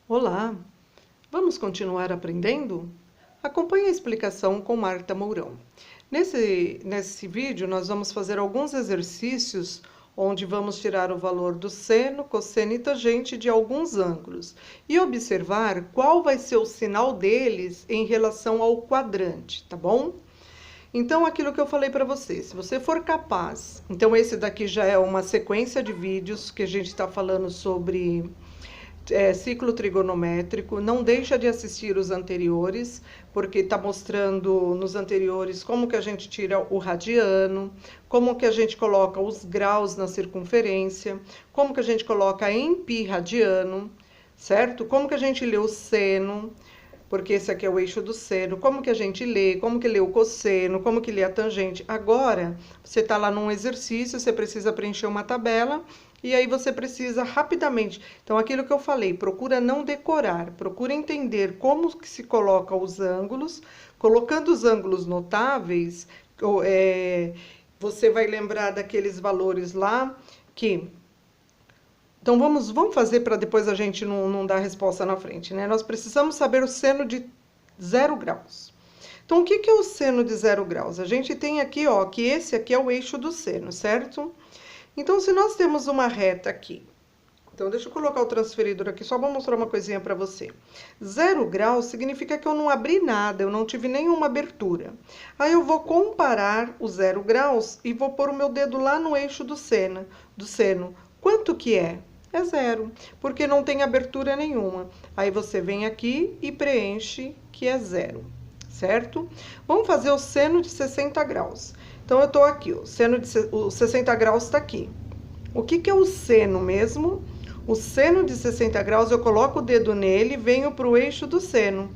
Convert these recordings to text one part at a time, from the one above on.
Olá, vamos continuar aprendendo? Acompanhe a explicação com Marta Mourão. Nesse vídeo, nós vamos fazer alguns exercícios onde vamos tirar o valor do seno, cosseno e tangente de alguns ângulos e observar qual vai ser o sinal deles em relação ao quadrante, tá bom? Então, aquilo que eu falei para você, se você for capaz... Então, esse daqui já é uma sequência de vídeos que a gente está falando sobre ciclo trigonométrico. Não deixa de assistir os anteriores, porque está mostrando nos anteriores como que a gente tira o radiano, como que a gente coloca os graus na circunferência, como que a gente coloca em pi radiano, certo? Como que a gente lê o seno, porque esse aqui é o eixo do seno, como que a gente lê, como que lê o cosseno, como que lê a tangente. Agora, você está lá num exercício, você precisa preencher uma tabela, e aí você precisa rapidamente. Então, aquilo que eu falei, procura não decorar, procura entender como que se coloca os ângulos. Colocando os ângulos notáveis, você vai lembrar daqueles valores lá que... Então, vamos fazer para depois a gente não dar a resposta na frente, né? Nós precisamos saber o seno de 0 graus. Então, o que é o seno de 0 graus? A gente tem aqui, ó, que esse aqui é o eixo do seno, certo? Então, se nós temos uma reta aqui, então deixa eu colocar o transferidor aqui, só vou mostrar uma coisinha para você. 0 graus significa que eu não abri nada, eu não tive nenhuma abertura. Aí eu vou comparar o 0 graus e vou pôr o meu dedo lá no eixo do seno. Quanto que é? É 0, porque não tem abertura nenhuma. Aí você vem aqui e preenche que é 0, certo? Vamos fazer o seno de 60 graus. Então, eu estou aqui, o 60 graus está aqui. O que é o seno mesmo? O seno de 60 graus, eu coloco o dedo nele e venho para o eixo do seno.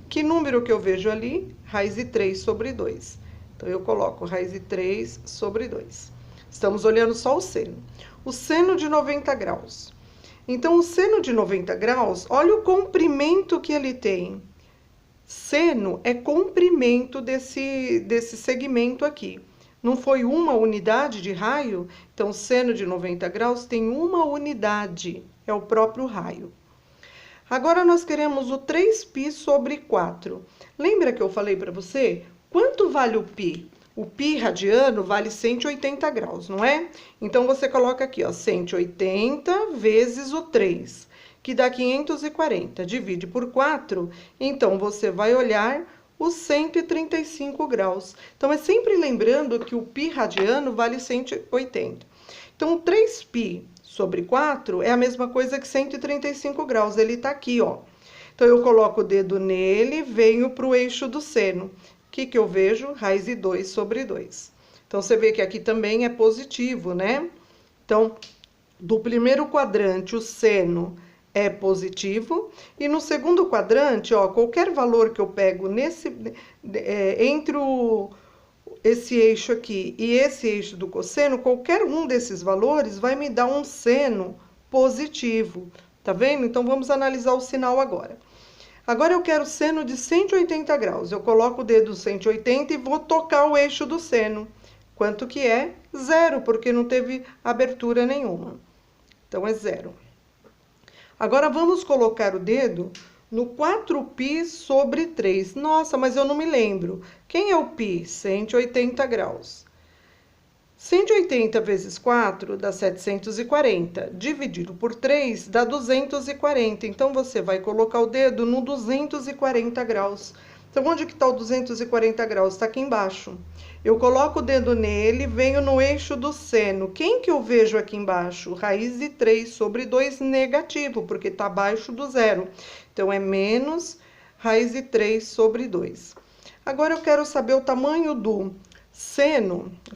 Que número que eu vejo ali? Raiz de 3 sobre 2. Então, eu coloco raiz de 3 sobre 2. Estamos olhando só o seno. O seno de 90 graus. Então, o seno de 90 graus, olha o comprimento que ele tem. Seno é comprimento desse segmento aqui. Não foi uma unidade de raio? Então, seno de 90 graus tem uma unidade, é o próprio raio. Agora, nós queremos o 3π sobre 4. Lembra que eu falei para você? Quanto vale o π? O π radiano vale 180 graus, não é? Então, você coloca aqui, ó, 180 vezes o 3, que dá 540. Divide por 4, então, você vai olhar os 135 graus. Então, é sempre lembrando que o π radiano vale 180. Então, 3π sobre 4 é a mesma coisa que 135 graus. Ele tá aqui, ó. Então, eu coloco o dedo nele, venho para o eixo do seno. O que eu vejo? Raiz de 2 sobre 2. Então, você vê que aqui também é positivo, né? Então, do primeiro quadrante, o seno é positivo, e no segundo quadrante, ó, qualquer valor que eu pego entre esse eixo aqui e esse eixo do cosseno, qualquer um desses valores vai me dar um seno positivo, tá vendo? Então, vamos analisar o sinal agora. Agora, eu quero seno de 180 graus. Eu coloco o dedo 180 e vou tocar o eixo do seno. Quanto que é? 0, porque não teve abertura nenhuma. Então, é 0. Agora, vamos colocar o dedo no 4π sobre 3. Nossa, mas eu não me lembro. Quem é o π? 180 graus. 180 vezes 4 dá 740. Dividido por 3 dá 240. Então, você vai colocar o dedo no 240 graus. Então, onde que está o 240 graus? Está aqui embaixo. Eu coloco o dedo nele, venho no eixo do seno. Quem que eu vejo aqui embaixo? Raiz de 3 sobre 2 negativo, porque está abaixo do zero. Então, é menos raiz de 3 sobre 2. Agora, eu quero saber o tamanho do seno, o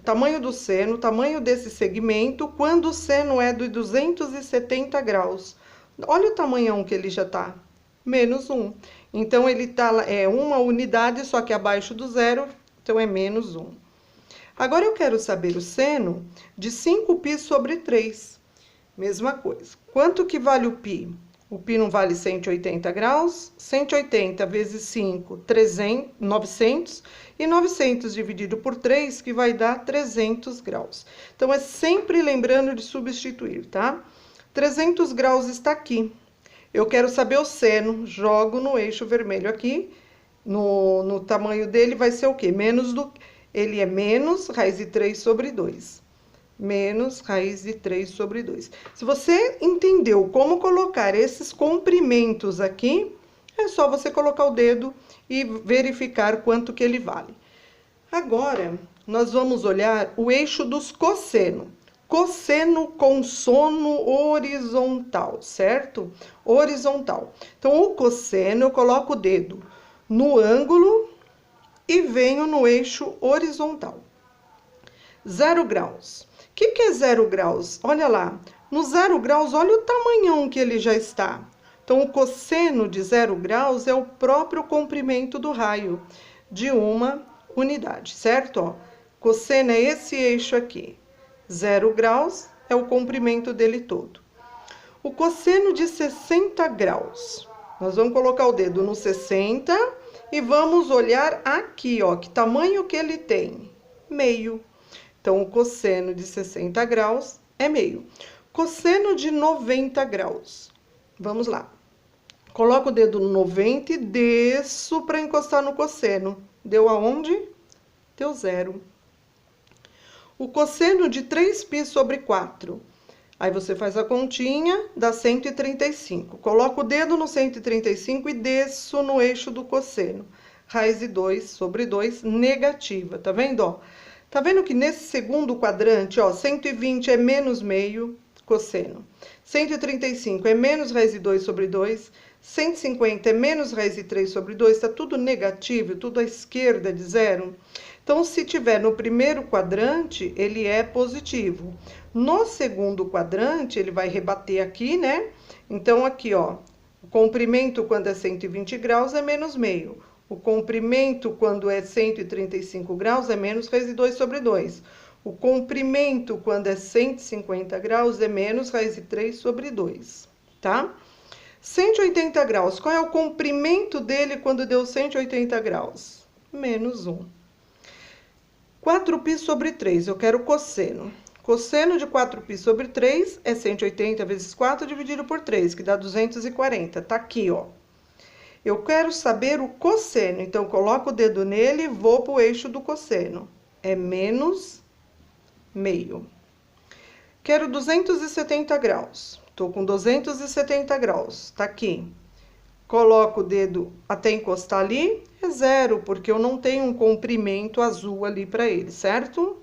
tamanho desse segmento, quando o seno é de 270 graus. Olha o tamanhão que ele já está. Menos 1. Então, ele é uma unidade, só que abaixo do zero, então é menos 1. Agora, eu quero saber o seno de 5π sobre 3. Mesma coisa. Quanto que vale o π? O π não vale 180 graus. 180 vezes 5, 300, 900. E 900 dividido por 3, que vai dar 300 graus. Então, é sempre lembrando de substituir, tá? 300 graus está aqui. Eu quero saber o seno, jogo no eixo vermelho aqui, no tamanho dele vai ser o quê? Ele é menos raiz de 3 sobre 2. Menos raiz de 3 sobre 2. Se você entendeu como colocar esses comprimentos aqui, é só você colocar o dedo e verificar quanto que ele vale. Agora, nós vamos olhar o eixo dos cosseno. Cosseno com sono horizontal, certo? Horizontal. Então, o cosseno, eu coloco o dedo no ângulo e venho no eixo horizontal. 0 graus. O que é 0 graus? Olha lá, no 0 graus, olha o tamanhão que ele já está. Então, o cosseno de 0 graus é o próprio comprimento do raio de uma unidade, certo? Ó, cosseno é esse eixo aqui. 0 graus é o comprimento dele todo. O cosseno de 60 graus. Nós vamos colocar o dedo no 60 e vamos olhar aqui, ó, que tamanho que ele tem? Meio. Então, o cosseno de 60 graus é meio. Cosseno de 90 graus. Vamos lá. Coloco o dedo no 90 e desço para encostar no cosseno. Deu aonde? Deu 0. O cosseno de 3π sobre 4. Aí você faz a continha, dá 135. Coloco o dedo no 135 e desço no eixo do cosseno. Raiz de 2 sobre 2, negativa. Tá vendo, ó? Tá vendo que nesse segundo quadrante, ó, 120 é menos meio, cosseno. 135 é menos raiz de 2 sobre 2. 150 é menos raiz de 3 sobre 2. Tá tudo negativo, tudo à esquerda de 0. Então, se tiver no primeiro quadrante, ele é positivo. No segundo quadrante, ele vai rebater aqui, né? Então, aqui, ó, o comprimento quando é 120 graus é menos meio. O comprimento quando é 135 graus é menos raiz de 2 sobre 2. O comprimento quando é 150 graus é menos raiz de 3 sobre 2, tá? 180 graus, qual é o comprimento dele quando deu 180 graus? Menos 1. 4π sobre 3, eu quero cosseno. Cosseno de 4π sobre 3 é 180 vezes 4 dividido por 3, que dá 240. Tá aqui, ó. Eu quero saber o cosseno, então coloco o dedo nele e vou para o eixo do cosseno. É menos meio. Quero 270 graus. Tô com 270 graus, tá aqui. Coloco o dedo até encostar ali, é 0, porque eu não tenho um comprimento azul ali para ele, certo?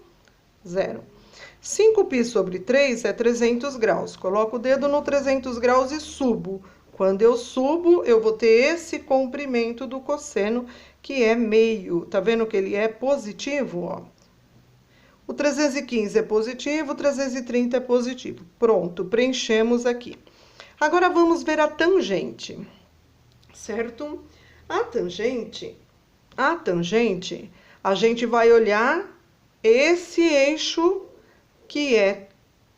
0. 5π sobre 3 é 300 graus. Coloco o dedo no 300 graus e subo. Quando eu subo, eu vou ter esse comprimento do cosseno, que é meio. Tá vendo que ele é positivo, ó? O 315 é positivo, o 330 é positivo. Pronto, preenchemos aqui. Agora, vamos ver a tangente, certo? A tangente, a gente vai olhar esse eixo que é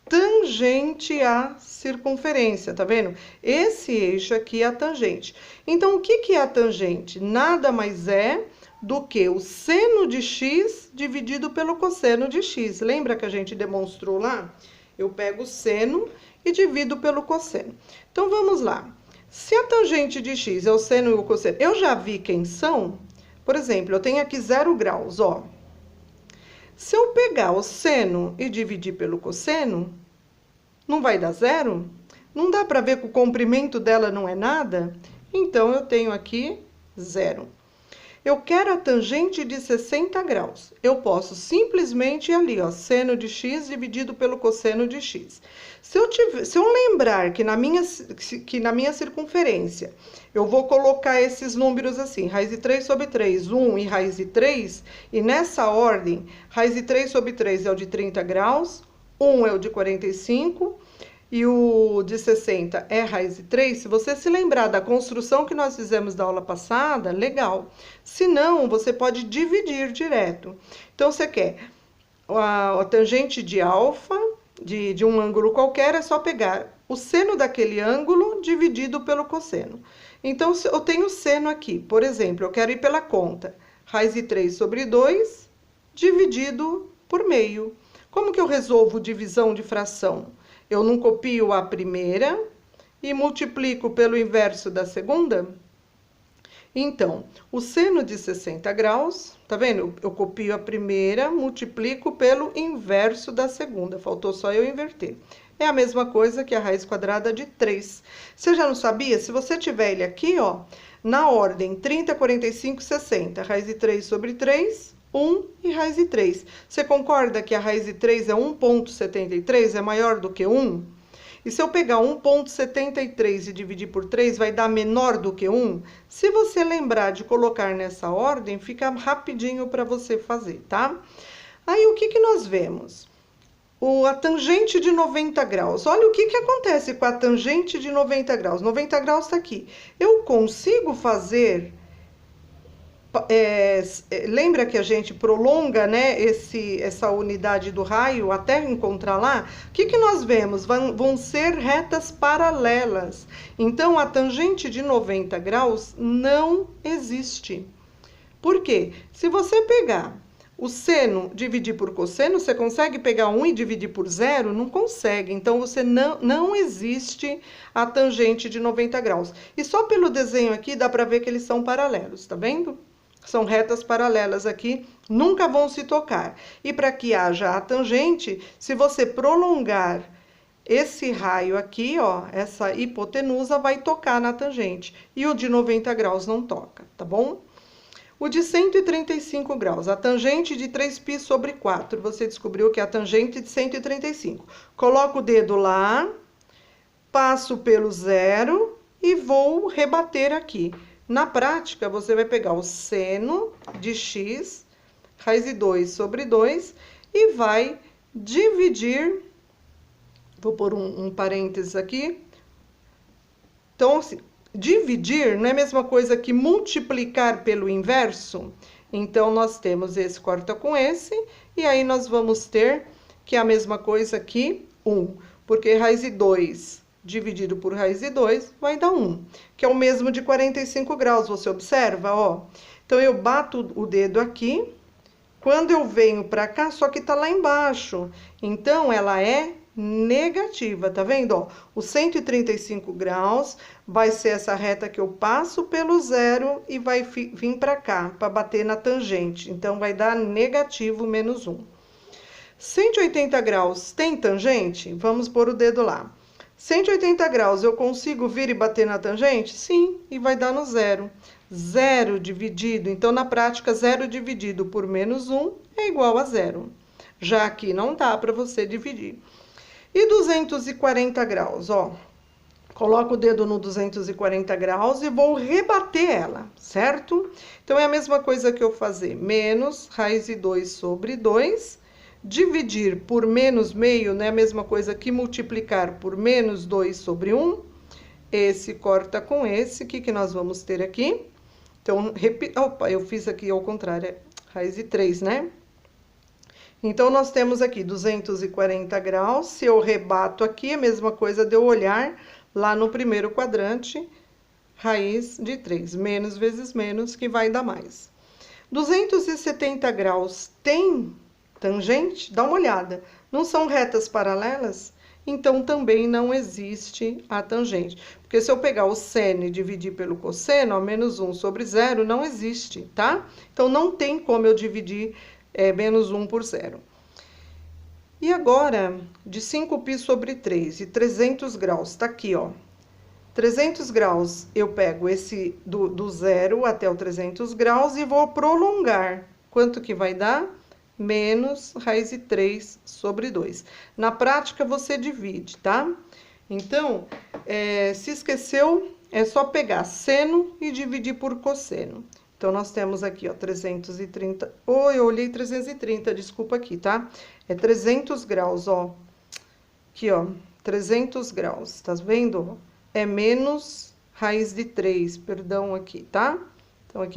tangente à circunferência, tá vendo? Esse eixo aqui é a tangente. Então, o que é a tangente? Nada mais é do que o seno de x dividido pelo cosseno de x. Lembra que a gente demonstrou lá? Eu pego o seno e divido pelo cosseno. Então, vamos lá. Se a tangente de x é o seno e o cosseno, eu já vi quem são? Por exemplo, eu tenho aqui 0 graus, ó. Se eu pegar o seno e dividir pelo cosseno, não vai dar 0? Não dá para ver que o comprimento dela não é nada? Então, eu tenho aqui 0. Eu quero a tangente de 60 graus. Eu posso simplesmente ir ali, ó, seno de x dividido pelo cosseno de x. Se eu lembrar que na minha circunferência, eu vou colocar esses números assim, raiz de 3 sobre 3, 1 e raiz de 3, e nessa ordem, raiz de 3 sobre 3 é o de 30 graus, 1 é o de 45, e o de 60 é raiz de 3, se você se lembrar da construção que nós fizemos da aula passada, legal. Se não, você pode dividir direto. Então, você quer a tangente de alfa, de um ângulo qualquer, é só pegar o seno daquele ângulo dividido pelo cosseno. Então, eu tenho seno aqui, por exemplo, eu quero ir pela conta. Raiz de 3 sobre 2 dividido por meio. Como que eu resolvo divisão de fração? Eu não copio a primeira e multiplico pelo inverso da segunda? Então, o seno de 60 graus, tá vendo? Eu copio a primeira, multiplico pelo inverso da segunda. Faltou só eu inverter. É a mesma coisa que a raiz quadrada de 3. Você já não sabia? Se você tiver ele aqui, ó, na ordem 30, 45, 60, raiz de 3 sobre 3, 1 e raiz de 3. Você concorda que a raiz de 3 é 1,73, é maior do que 1? E se eu pegar 1,73 e dividir por 3, vai dar menor do que 1? Se você lembrar de colocar nessa ordem, fica rapidinho para você fazer, tá? Aí, o que nós vemos? A tangente de 90 graus. Olha o que acontece com a tangente de 90 graus. 90 graus está aqui. Eu consigo fazer... lembra que a gente prolonga, né, essa unidade do raio até encontrar lá? O que nós vemos? Vão ser retas paralelas. Então, a tangente de 90 graus não existe. Por quê? Se você pegar o seno, dividir por cosseno, você consegue pegar 1 e dividir por 0? Não consegue. Então, você não existe a tangente de 90 graus. E só pelo desenho aqui dá para ver que eles são paralelos, tá vendo? São retas paralelas aqui, nunca vão se tocar. E para que haja a tangente, se você prolongar esse raio aqui, ó, essa hipotenusa vai tocar na tangente. E o de 90 graus não toca, tá bom? O de 135 graus, a tangente de 3π sobre 4. Você descobriu que é a tangente de 135. Coloco o dedo lá, passo pelo zero e vou rebater aqui. Na prática, você vai pegar o seno de x, raiz de 2 sobre 2, e vai dividir, vou pôr um parênteses aqui. Então, assim, dividir não é a mesma coisa que multiplicar pelo inverso? Então, nós temos esse corta com esse, e aí nós vamos ter que é a mesma coisa que 1, porque raiz de 2... dividido por raiz de 2, vai dar 1, que é o mesmo de 45 graus, você observa, ó. Então, eu bato o dedo aqui, quando eu venho pra cá, só que tá lá embaixo. Então, ela é negativa, tá vendo, ó? O 135 graus vai ser essa reta que eu passo pelo zero e vai vir pra cá, pra bater na tangente. Então, vai dar negativo menos 1. 180 graus tem tangente? Vamos pôr o dedo lá. 180 graus, eu consigo vir e bater na tangente? Sim, e vai dar no zero. Zero dividido, então, na prática, zero dividido por menos 1 é igual a zero. Já aqui não dá para você dividir. E 240 graus, ó. Coloco o dedo no 240 graus e vou rebater ela, certo? Então, é a mesma coisa que eu fazer menos raiz de 2 sobre 2... dividir por menos meio, né? A mesma coisa que multiplicar por menos 2 sobre 1. Esse corta com esse. O que nós vamos ter aqui? Então, opa, eu fiz aqui ao contrário, é raiz de 3, né? Então, nós temos aqui 240 graus. Se eu rebato aqui, a mesma coisa de eu olhar lá no primeiro quadrante, raiz de 3. Menos vezes menos, que vai dar mais. 270 graus tem tangente? Dá uma olhada. Não são retas paralelas? Então, também não existe a tangente. Porque se eu pegar o seno e dividir pelo cosseno, ó, menos 1 sobre 0, não existe, tá? Então, não tem como eu dividir menos 1 por 0. E agora, de 5π sobre 3 e 300 graus, tá aqui, ó. 300 graus, eu pego esse do 0 até o 300 graus e vou prolongar. Quanto que vai dar? Menos raiz de 3 sobre 2. Na prática, você divide, tá? Então, se esqueceu, é só pegar seno e dividir por cosseno. Então, nós temos aqui, ó, 330... Oh, eu olhei 330, desculpa aqui, tá? É 300 graus, ó. Aqui, ó, 300 graus, tá vendo? É menos raiz de 3, perdão aqui, tá? Então, aqui é